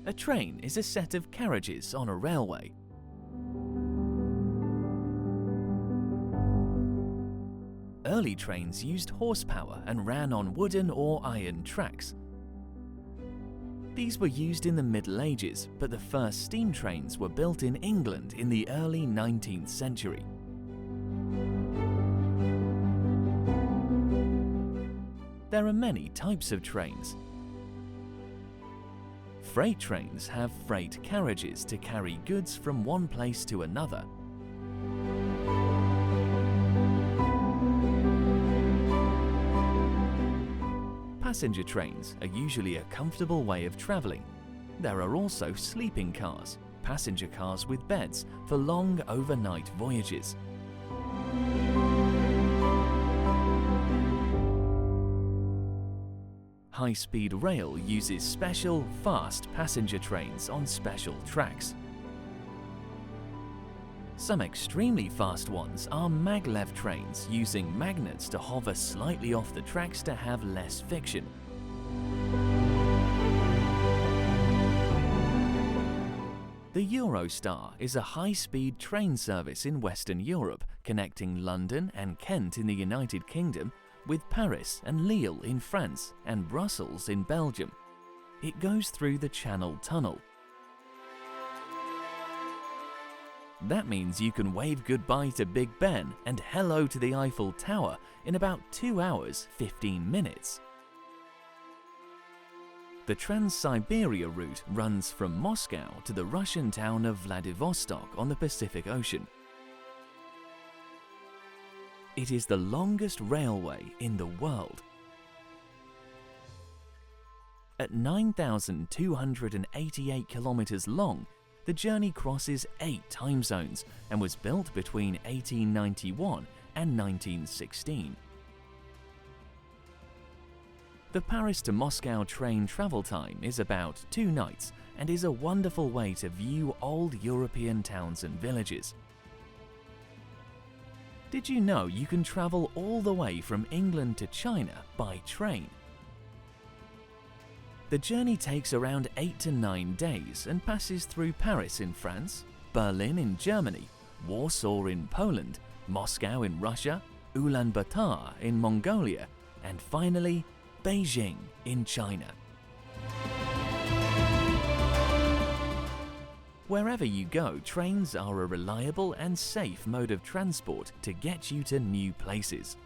A train is a set of carriages on a railway. Early trains used horsepower and ran on wooden or iron tracks. These were used in the Middle Ages, but the first steam trains were built in England in the early 19th century. There are many types of trains. Freight trains have freight carriages to carry goods from one place to another. Passenger trains are usually a comfortable way of travelling. There are also sleeping cars, passenger cars with beds for long overnight voyages. High-speed rail uses special, fast passenger trains on special tracks. Some extremely fast ones are maglev trains using magnets to hover slightly off the tracks to have less friction. The Eurostar is a high-speed train service in Western Europe connecting London and Kent in the United Kingdom with Paris and Lille in France and Brussels in Belgium. It goes through the Channel Tunnel. That means you can wave goodbye to Big Ben and hello to the Eiffel Tower in about 2 hours, 15 minutes. The Trans-Siberia route runs from Moscow to the Russian town of Vladivostok on the Pacific Ocean. It is the longest railway in the world. At 9,288 kilometers long, the journey crosses 8 time zones and was built between 1891 and 1916. The Paris to Moscow train travel time is about 2 nights and is a wonderful way to view old European towns and villages. Did you know you can travel all the way from England to China by train? The journey takes around 8 to 9 days and passes through Paris in France, Berlin in Germany, Warsaw in Poland, Moscow in Russia, Ulaanbaatar in Mongolia, and finally, Beijing in China. Wherever you go, trains are a reliable and safe mode of transport to get you to new places.